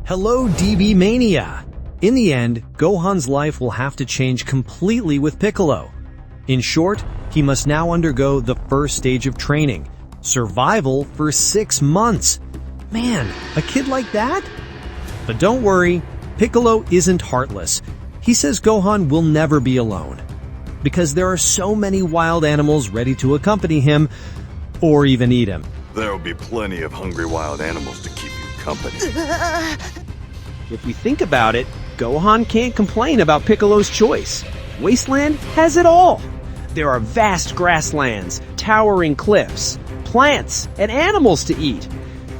Hello, DB Mania! In the end, Gohan's life will have to change completely with Piccolo. In short, he must now undergo the first stage of training, survival for 6 months. Man, a kid like that? But don't worry, Piccolo isn't heartless. He says Gohan will never be alone, because there are so many wild animals ready to accompany him, or even eat him. There'll be plenty of hungry wild animals to keep you company. If we think about it, Gohan can't complain about Piccolo's choice. Wasteland has it all. There are vast grasslands, towering cliffs, plants, and animals to eat.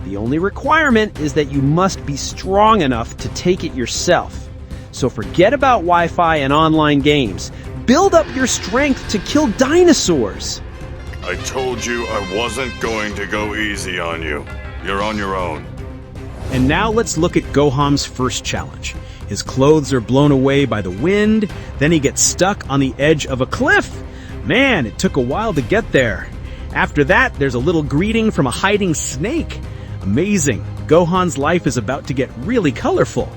The only requirement is that you must be strong enough to take it yourself. So forget about Wi-Fi and online games. Build up your strength to kill dinosaurs. I told you I wasn't going to go easy on you. You're on your own. And now let's look at Gohan's first challenge. His clothes are blown away by the wind, then he gets stuck on the edge of a cliff. Man, it took a while to get there. After that, there's a little greeting from a hiding snake. Amazing. Gohan's life is about to get really colorful.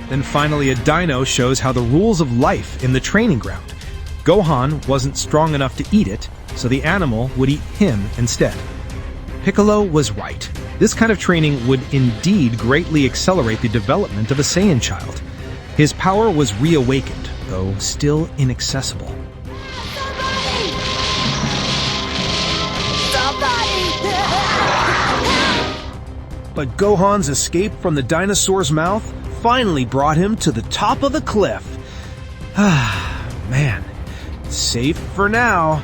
Then finally a dino shows how the rules of life in the training ground. Gohan wasn't strong enough to eat it, so the animal would eat him instead. Piccolo was right. This kind of training would indeed greatly accelerate the development of a Saiyan child. His power was reawakened, though still inaccessible. But Gohan's escape from the dinosaur's mouth finally brought him to the top of the cliff. Man, safe for now,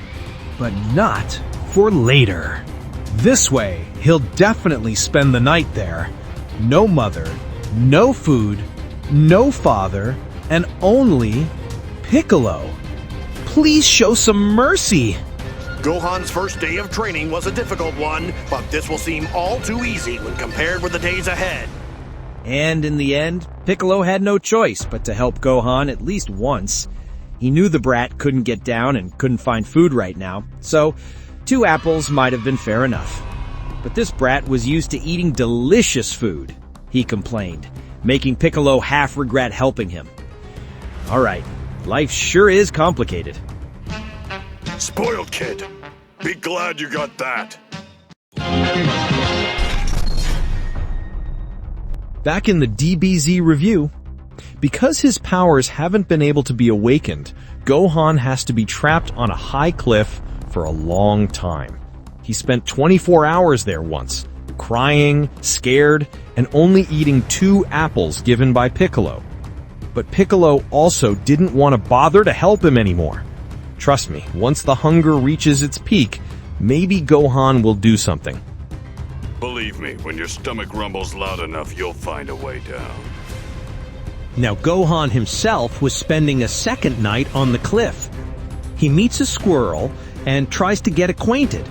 but not for later. This way, he'll definitely spend the night there. No mother, no food, no father, and only Piccolo. Please show some mercy. Gohan's first day of training was a difficult one, but this will seem all too easy when compared with the days ahead. And in the end, Piccolo had no choice but to help Gohan at least once. He knew the brat couldn't get down and couldn't find food right now, so 2 apples might have been fair enough. But this brat was used to eating delicious food, he complained, making Piccolo half regret helping him. Alright, life sure is complicated. Spoiled kid. Be glad you got that. Back in the DBZ review, because his powers haven't been able to be awakened, Gohan has to be trapped on a high cliff for a long time. He spent 24 hours there once, crying, scared, and only eating 2 apples given by Piccolo. But Piccolo also didn't want to bother to help him anymore. Trust me, once the hunger reaches its peak, maybe Gohan will do something. Believe me, when your stomach rumbles loud enough, you'll find a way down. Now Gohan himself was spending a second night on the cliff. He meets a squirrel and tries to get acquainted.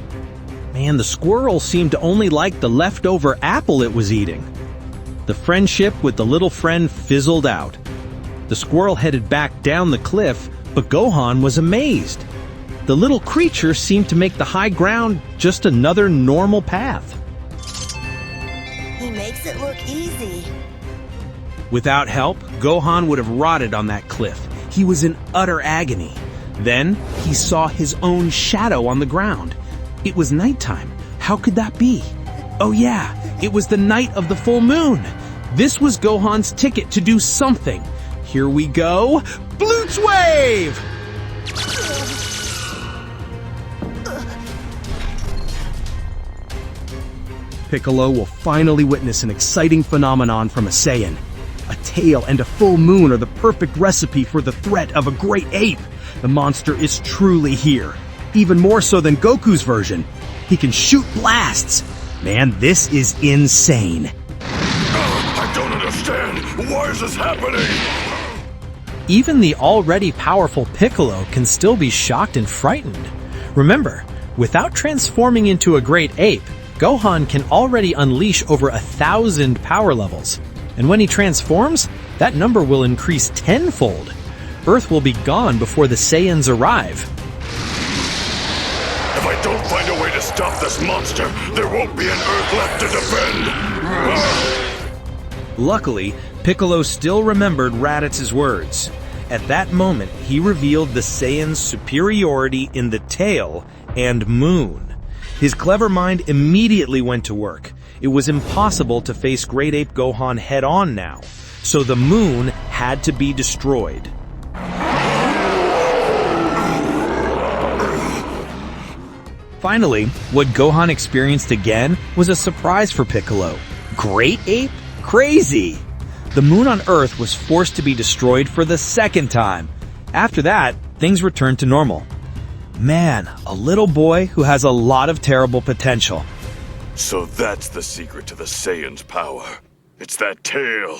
Man, the squirrel seemed to only like the leftover apple it was eating. The friendship with the little friend fizzled out. The squirrel headed back down the cliff, but Gohan was amazed. The little creature seemed to make the high ground just another normal path. He makes it look easy. Without help, Gohan would have rotted on that cliff. He was in utter agony. Then, he saw his own shadow on the ground. It was nighttime. How could that be? Oh yeah, it was the night of the full moon. This was Gohan's ticket to do something. Here we go. Blutz Wave! Piccolo will finally witness an exciting phenomenon from a Saiyan. A tail and a full moon are the perfect recipe for the threat of a Great Ape. The monster is truly here. Even more so than Goku's version. He can shoot blasts. Man, this is insane. I don't understand. Why is this happening? Even the already powerful Piccolo can still be shocked and frightened. Remember, without transforming into a Great Ape, Gohan can already unleash over 1,000 power levels. And when he transforms, that number will increase tenfold. Earth will be gone before the Saiyans arrive. If I don't find a way to stop this monster, there won't be an Earth left to defend. Luckily, Piccolo still remembered Raditz's words. At that moment, he revealed the Saiyans' superiority in the tail and moon. His clever mind immediately went to work. It was impossible to face Great Ape Gohan head-on now, so the moon had to be destroyed. Finally, what Gohan experienced again was a surprise for Piccolo. Great Ape? Crazy! The moon on Earth was forced to be destroyed for the second time. After that, things returned to normal. Man, a little boy who has a lot of terrible potential. So that's the secret to the Saiyan's power. It's that tail.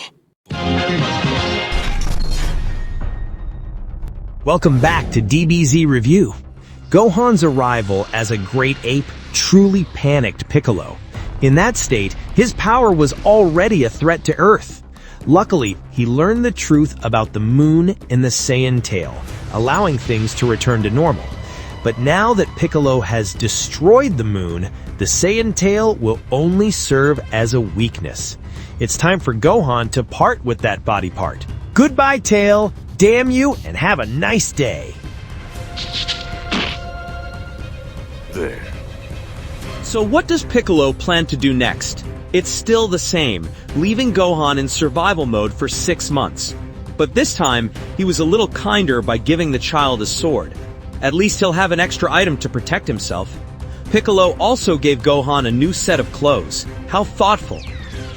Welcome back to DBZ Review. Gohan's arrival as a Great Ape truly panicked Piccolo. In that state, his power was already a threat to Earth. Luckily, he learned the truth about the moon and the Saiyan tail, allowing things to return to normal. But now that Piccolo has destroyed the moon, the Saiyan tail will only serve as a weakness. It's time for Gohan to part with that body part. Goodbye, tail. Damn you, and have a nice day. There. So what does Piccolo plan to do next? It's still the same, leaving Gohan in survival mode for 6 months. But this time, he was a little kinder by giving the child a sword. At least he'll have an extra item to protect himself. Piccolo also gave Gohan a new set of clothes. How thoughtful.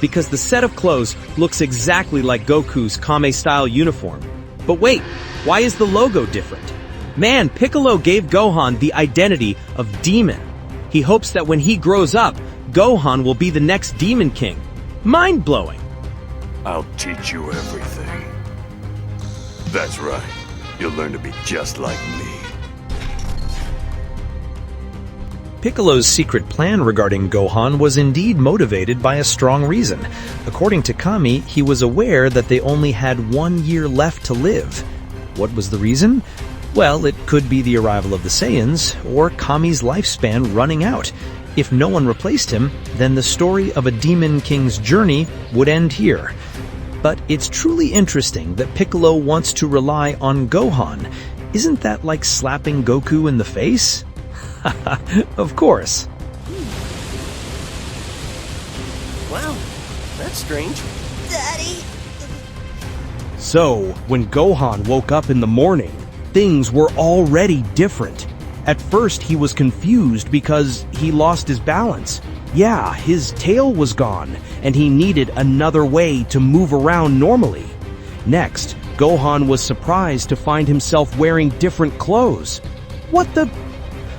Because the set of clothes looks exactly like Goku's Kame-style uniform. But wait, why is the logo different? Man, Piccolo gave Gohan the identity of Demon. He hopes that when he grows up, Gohan will be the next Demon King. Mind-blowing. I'll teach you everything. That's right. You'll learn to be just like me. Piccolo's secret plan regarding Gohan was indeed motivated by a strong reason. According to Kami, he was aware that they only had 1 year left to live. What was the reason? Well, it could be the arrival of the Saiyans, or Kami's lifespan running out. If no one replaced him, then the story of a Demon King's journey would end here. But it's truly interesting that Piccolo wants to rely on Gohan. Isn't that like slapping Goku in the face? Of course. Wow, that's strange. Daddy! So, when Gohan woke up in the morning, things were already different. At first, he was confused because he lost his balance. Yeah, his tail was gone, and he needed another way to move around normally. Next, Gohan was surprised to find himself wearing different clothes. What the...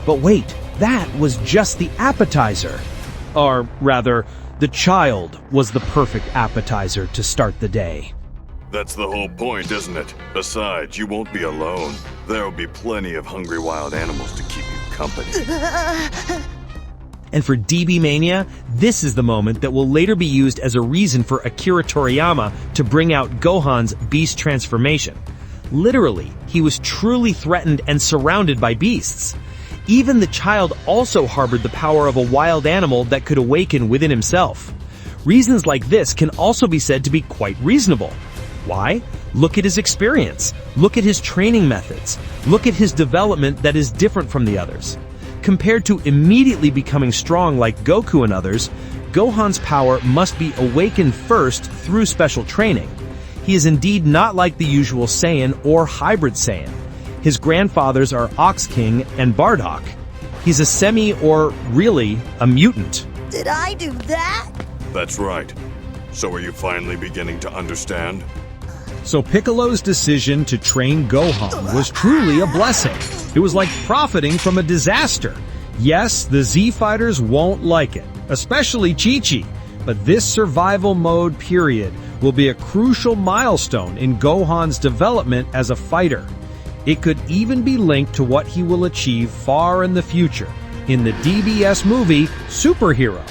But wait, that was just the appetizer. Or rather, the child was the perfect appetizer to start the day. That's the whole point, isn't it? Besides, you won't be alone. There'll be plenty of hungry wild animals to keep you company. And for DB Mania, this is the moment that will later be used as a reason for Akira Toriyama to bring out Gohan's beast transformation. Literally, he was truly threatened and surrounded by beasts. Even the child also harbored the power of a wild animal that could awaken within himself. Reasons like this can also be said to be quite reasonable. Why? Look at his experience. Look at his training methods. Look at his development that is different from the others. Compared to immediately becoming strong like Goku and others, Gohan's power must be awakened first through special training. He is indeed not like the usual Saiyan or hybrid Saiyan. His grandfathers are Ox King and Bardock. He's a semi or really a mutant. Did I do that? That's right. So are you finally beginning to understand? So Piccolo's decision to train Gohan was truly a blessing. It was like profiting from a disaster. Yes, the Z-Fighters won't like it, especially Chi-Chi, but this survival mode period will be a crucial milestone in Gohan's development as a fighter. It could even be linked to what he will achieve far in the future in the DBS movie Superhero.